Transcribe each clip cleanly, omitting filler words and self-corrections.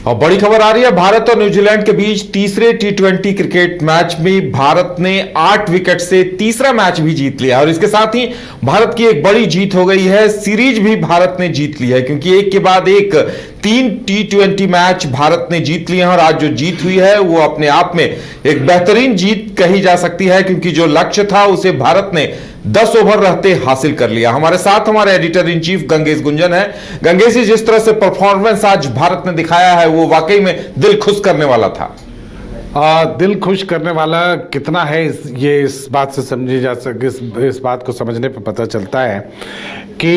और बड़ी खबर आ रही है भारत और न्यूजीलैंड के बीच तीसरे टी20 क्रिकेट मैच में भारत ने 8 विकेट से तीसरा मैच भी जीत लिया और इसके साथ ही भारत की एक बड़ी जीत हो गई है। सीरीज भी भारत ने जीत ली है क्योंकि एक के बाद एक 3 टी20 मैच भारत ने जीत लिए हैं और आज जो जीत हुई है वो अपने आप में एक बेहतरीन जीत कही जा सकती है क्योंकि जो लक्ष्य था उसे भारत ने 10 ओवर रहते हासिल कर लिया। हमारे साथ हमारे editor in chief Gangesh Gunjan है। गंगेश जी, जिस तरह से परफॉर्मेंस आज भारत ने दिखाया है वो वाकई में दिल खुश करने वाला था। दिल खुश करने वाला कितना है ये इस बात से समझी जा सके, इस बात को समझने पर पता चलता है कि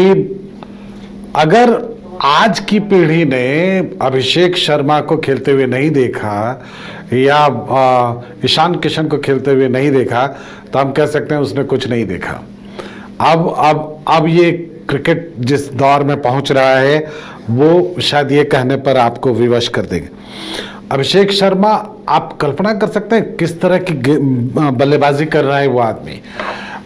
अगर आज की पीढ़ी ने अभिषेक शर्मा को खेलते हुए नहीं देखा या ईशान किशन को खेलते हुए नहीं देखा तो हम कह सकते हैं उसने कुछ नहीं देखा। अब ये क्रिकेट जिस दौर में पहुंच रहा है वो शायद ये कहने पर आपको विवश कर देंगे। अभिषेक शर्मा, आप कल्पना कर सकते हैं किस तरह की बल्लेबाजी कर रहा है वो आदमी।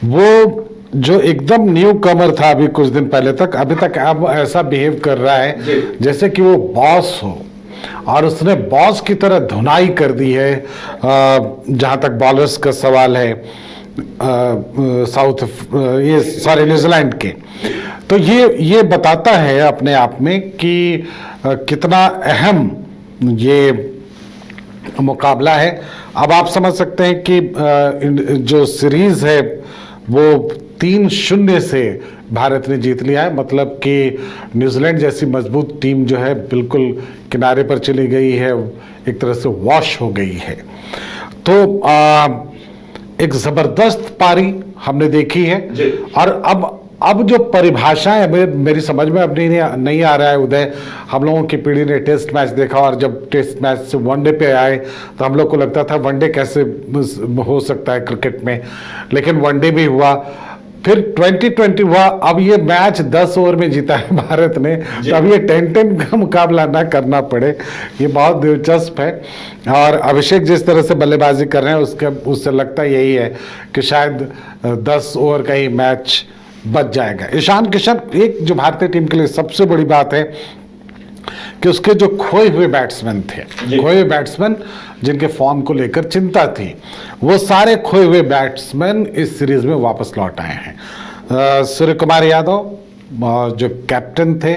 वो जो एकदम न्यू कमर था अभी कुछ दिन पहले तक, अभी तक अब ऐसा बिहेव कर रहा है जैसे कि वो बॉस हो और उसने बॉस की तरह धुनाई कर दी है। जहां तक बॉलर्स का सवाल है न्यूजीलैंड के, तो ये बताता है अपने आप में कि कितना अहम ये मुकाबला है। अब आप समझ सकते हैं कि जो सीरीज है वो 3-0 से भारत ने जीत लिया है। मतलब कि न्यूजीलैंड जैसी मजबूत टीम जो है बिल्कुल किनारे पर चली गई है, एक तरह से वॉश हो गई है। तो एक जबरदस्त पारी हमने देखी है और अब जो परिभाषा है मेरी समझ में अब नहीं आ रहा है उदय। हम लोगों की पीढ़ी ने टेस्ट मैच देखा और जब टेस्ट मैच से वनडे पे आए तो हम लोग को लगता था वनडे कैसे हो सकता है क्रिकेट में, लेकिन वनडे भी हुआ, फिर 2020 हुआ। अब ये मैच 10 ओवर में जीता है भारत ने, तो अब ये 10-10 का मुकाबला ना करना पड़े, ये बहुत दिलचस्प है। और अभिषेक जिस तरह से बल्लेबाजी कर रहे हैं उससे लगता यही है कि शायद 10 ओवर का ही मैच बच जाएगा। ईशान किशन, एक जो भारतीय टीम के लिए सबसे बड़ी बात है कि उसके जो खोए हुए बैट्समैन थे, खोए हुए बैट्समैन जिनके फॉर्म को लेकर चिंता थी, वो सारे खोए हुए बैट्समैन इस सीरीज में वापस लौट आए हैं। सूर्य कुमार यादव जो कैप्टन थे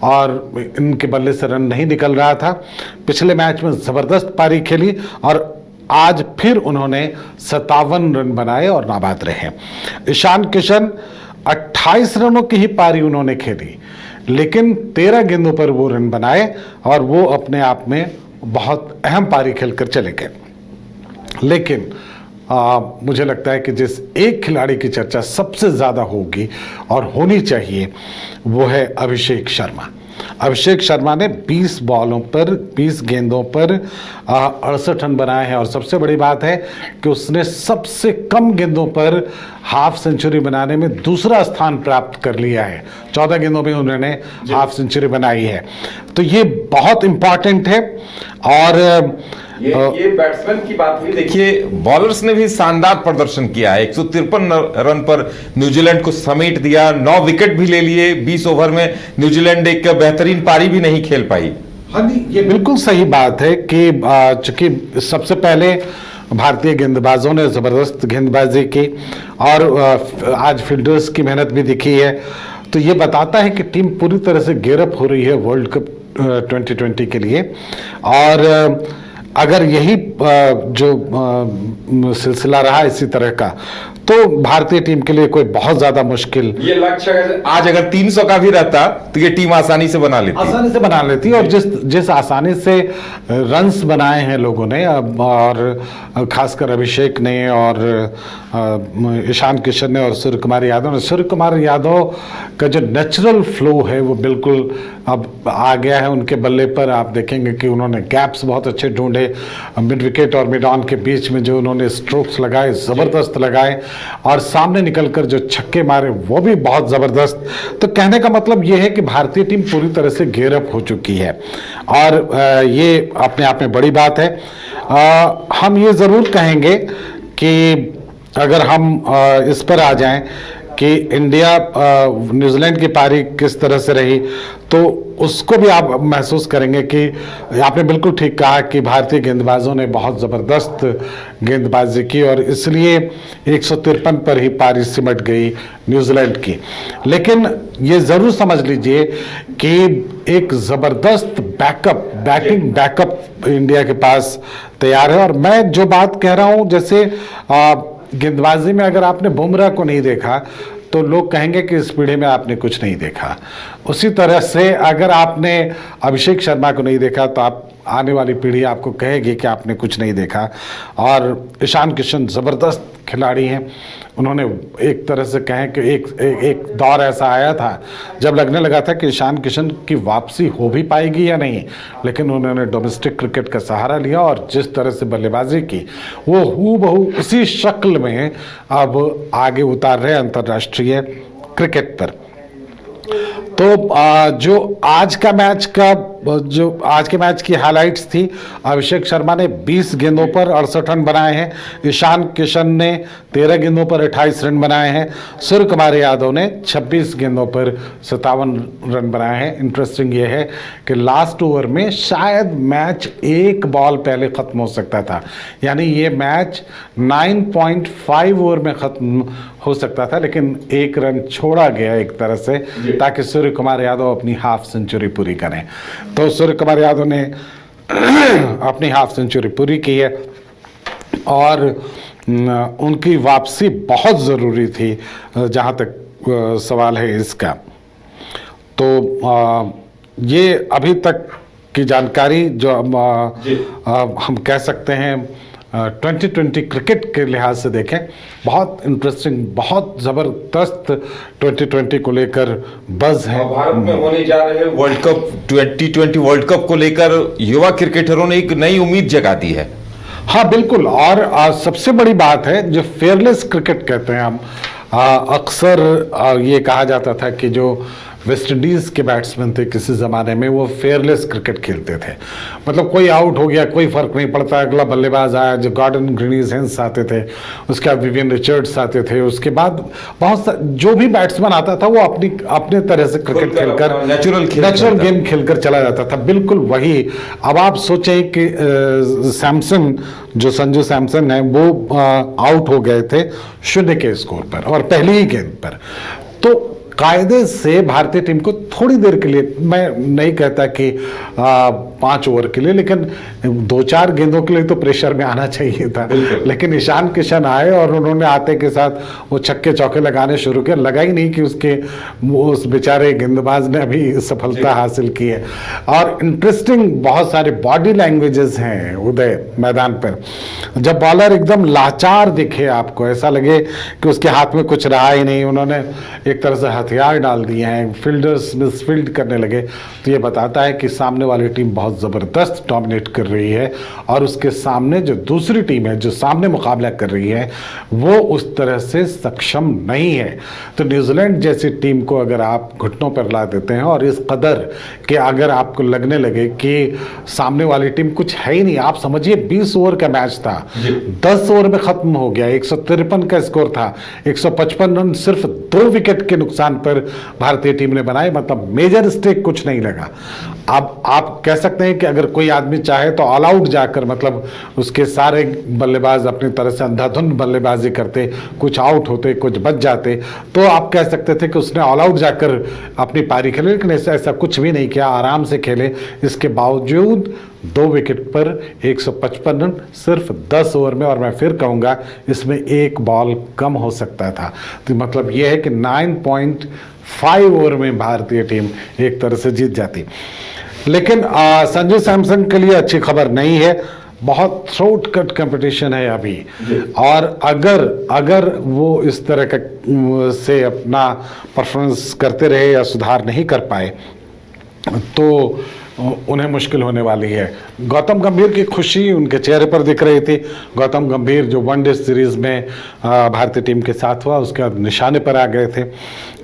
और इनके बल्ले से रन नहीं निकल रहा था, पिछले मैच में जबरदस्त पारी खेली और आज फिर उन्होंने 57 रन बनाए और नाबाद रहे। ईशान किशन 28 रनों की ही पारी उन्होंने खेली, लेकिन 13 गेंदों पर वो रन बनाए और वो अपने आप में बहुत अहम पारी खेलकर चले गए। लेकिन मुझे लगता है कि जिस एक खिलाड़ी की चर्चा सबसे ज़्यादा होगी और होनी चाहिए वो है अभिषेक शर्मा। अभिषेक शर्मा ने 20 बॉलों पर 20 गेंदों पर 68 रन बनाए हैं और सबसे बड़ी बात है कि उसने सबसे कम गेंदों पर हाफ सेंचुरी बनाने में दूसरा स्थान प्राप्त कर लिया है। 14 गेंदों में उन्होंने हाफ सेंचुरी बनाई है, तो ये बहुत इंपॉर्टेंट है। और ये बैट्समैन की बात हुई, देखिए बॉलर्स ने भी शानदार प्रदर्शन किया है। 153 रन पर न्यूजीलैंड को समेट दिया, 9 विकेट भी ले लिए। 20 ओवर में न्यूजीलैंड एक बेहतरीन पारी भी नहीं खेल पाई। हाँ जी, ये बिल्कुल सही बात है कि चूंकि सबसे पहले भारतीय गेंदबाजों ने जबरदस्त गेंदबाजी की और आज फील्डर्स की मेहनत भी दिखी है, तो ये बताता है कि टीम पूरी तरह से गेयरअप हो रही है वर्ल्ड कप 2020 के लिए। और अगर यही जो सिलसिला रहा इसी तरह का तो भारतीय टीम के लिए कोई बहुत ज्यादा मुश्किल, ये लक्ष्य आज अगर 300 का भी रहता तो ये टीम आसानी से बना लेती और जिस आसानी से रन्स बनाए हैं लोगों ने, और खासकर अभिषेक ने और ईशान किशन ने और सूर्य कुमार यादव ने। सूर्य कुमार यादव का जो नेचुरल फ्लो है वो बिल्कुल अब आ गया है उनके बल्ले पर। आप देखेंगे कि उन्होंने गैप्स बहुत अच्छे ढूंढे, मिड विकेट और मिड ऑन के बीच में जो उन्होंने स्ट्रोक्स लगाए जबरदस्त लगाए और सामने निकलकर जो छक्के मारे वो भी बहुत जबरदस्त। तो कहने का मतलब ये है कि भारतीय टीम पूरी तरह से गेयरअप हो चुकी है और ये अपने आप में बड़ी बात है। हम ये जरूर कहेंगे कि अगर हम इस पर आ जाएं कि इंडिया न्यूजीलैंड की पारी किस तरह से रही, तो उसको भी आप महसूस करेंगे कि आपने बिल्कुल ठीक कहा कि भारतीय गेंदबाजों ने बहुत ज़बरदस्त गेंदबाजी की और इसलिए 153 पर ही पारी सिमट गई न्यूजीलैंड की। लेकिन ये ज़रूर समझ लीजिए कि एक ज़बरदस्त बैटिंग बैकअप इंडिया के पास तैयार है। और मैं जो बात कह रहा हूँ, जैसे गेंदबाजी में अगर आपने बुमराह को नहीं देखा तो लोग कहेंगे कि इस पीढ़ी में आपने कुछ नहीं देखा। उसी तरह से अगर आपने अभिषेक शर्मा को नहीं देखा तो आप आने वाली पीढ़ी आपको कहेगी कि आपने कुछ नहीं देखा। और ईशान किशन ज़बरदस्त खिलाड़ी हैं। उन्होंने एक तरह से कहें कि एक दौर ऐसा आया था जब लगने लगा था कि ईशान किशन की वापसी हो भी पाएगी या नहीं, लेकिन उन्होंने डोमेस्टिक क्रिकेट का सहारा लिया और जिस तरह से बल्लेबाजी की वो हूबहू उसी शक्ल में अब आगे उतार रहे अंतर्राष्ट्रीय क्रिकेट पर। तो जो आज के मैच की हाइलाइट्स थी, अभिषेक शर्मा ने 20 गेंदों पर 68 रन बनाए हैं, ईशान किशन ने 13 गेंदों पर 28 रन बनाए हैं, सूर्य कुमार यादव ने 26 गेंदों पर 57 रन बनाए हैं। इंटरेस्टिंग ये है कि लास्ट ओवर में शायद मैच एक बॉल पहले ख़त्म हो सकता था, यानी ये मैच 9.5 ओवर में ख़त्म हो सकता था, लेकिन एक रन छोड़ा गया एक तरह से ताकि सूर्य कुमार यादव अपनी हाफ सेंचुरी पूरी करें। तो सूर्य कुमार यादव ने अपनी हाफ सेंचुरी पूरी की है और उनकी वापसी बहुत ज़रूरी थी जहाँ तक सवाल है इसका। तो ये अभी तक की जानकारी जो हम कह सकते हैं 2020 क्रिकेट के लिहाज से देखें, बहुत इंटरेस्टिंग, बहुत ज़बरदस्त 2020 को लेकर बज़ है। भारत में होने जा रहे वर्ल्ड कप 2020 वर्ल्ड कप को लेकर युवा क्रिकेटरों ने एक नई उम्मीद जगा दी है। हाँ बिल्कुल, और सबसे बड़ी बात है जो फेयरलेस क्रिकेट कहते हैं हम, अक्सर ये कहा जाता था कि जो वेस्ट इंडीज़ के बैट्समैन थे किसी ज़माने में वो फेयरलेस क्रिकेट खेलते थे, मतलब कोई आउट हो गया कोई फ़र्क नहीं पड़ता, अगला बल्लेबाज आया, जो गॉर्डन ग्रीनिज हेंस आते थे, उसके बाद विवियन रिचर्ड्स आते थे, उसके बाद बहुत जो भी बैट्समैन आता था वो अपने तरह से क्रिकेट खेलकर नेचुरल गेम खेलकर चला जाता था। बिल्कुल वही अब आप सोचें कि सैमसन, जो संजू सैमसन है, वो आउट हो गए थे 0 के स्कोर पर और पहली ही गेंद पर। तो कायदे से भारतीय टीम को थोड़ी देर के लिए, मैं नहीं कहता कि 5 ओवर के लिए, लेकिन 2-4 गेंदों के लिए तो प्रेशर में आना चाहिए था। लेकिन ईशान किशन आए और उन्होंने आते के साथ वो छक्के चौके लगाने शुरू किए। लगा ही नहीं कि उस बेचारे गेंदबाज ने अभी सफलता हासिल की है। और इंटरेस्टिंग बहुत सारे बॉडी लैंग्वेजेस हैं उदय मैदान पर। जब बॉलर एकदम लाचार दिखे, आपको ऐसा लगे कि उसके हाथ में कुछ रहा ही नहीं, उन्होंने एक तरह से हथियार डाल दिए हैं, फील्डर्स मिसफील्ड करने लगे, तो ये बताता है कि सामने वाली टीम बहुत ज़बरदस्त डोमिनेट कर रही है और उसके सामने जो दूसरी टीम है जो सामने मुकाबला कर रही है वो उस तरह से सक्षम नहीं है। तो न्यूजीलैंड जैसी टीम को अगर आप घुटनों पर ला देते हैं और इस कदर कि अगर आपको लगने लगे कि सामने वाली टीम कुछ है ही नहीं, आप समझिए 20 ओवर का मैच था, 10 ओवर में ख़त्म हो गया, 153 का स्कोर था, 155 रन सिर्फ 2 विकेट के नुकसान पर भारतीय टीम ने बनाए, मतलब मेजर स्टेक कुछ नहीं लगा। अब आप कह सकते हैं कि अगर कोई आदमी चाहे तो ऑल आउट जाकर, मतलब उसके सारे बल्लेबाज अपनी तरह से अंधाधुंध बल्लेबाजी करते, कुछ आउट होते कुछ बच जाते, तो आप कह सकते थे कि उसने ऑल आउट जाकर अपनी पारी खेले, लेकिन ऐसा कुछ भी नहीं किया, आराम से खेले। इसके बावजूद 2 विकेट पर 155 रन सिर्फ 10 ओवर में, और मैं फिर कहूँगा इसमें एक बॉल कम हो सकता था। तो मतलब यह है कि 9.5 ओवर में भारतीय टीम एक तरह से जीत जाती। लेकिन संजू सैमसन के लिए अच्छी खबर नहीं है, बहुत थ्रोट कट कंपटीशन है अभी, और अगर वो इस तरह का से अपना परफॉर्मेंस करते रहे या सुधार नहीं कर पाए तो उन्हें मुश्किल होने वाली है। गौतम गंभीर की खुशी उनके चेहरे पर दिख रही थी। गौतम गंभीर जो वनडे सीरीज़ में भारतीय टीम के साथ हुआ उसके बाद निशाने पर आ गए थे,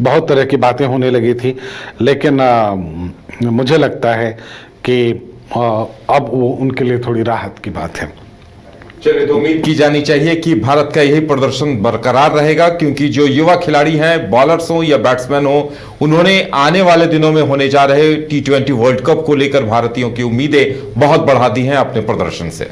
बहुत तरह की बातें होने लगी थी, लेकिन मुझे लगता है कि अब वो उनके लिए थोड़ी राहत की बात है। चलिए, तो उम्मीद की जानी चाहिए कि भारत का यही प्रदर्शन बरकरार रहेगा, क्योंकि जो युवा खिलाड़ी हैं, बॉलर्स हो या बैट्समैन हो, उन्होंने आने वाले दिनों में होने जा रहे T20 वर्ल्ड कप को लेकर भारतीयों की उम्मीदें बहुत बढ़ा दी हैं अपने प्रदर्शन से।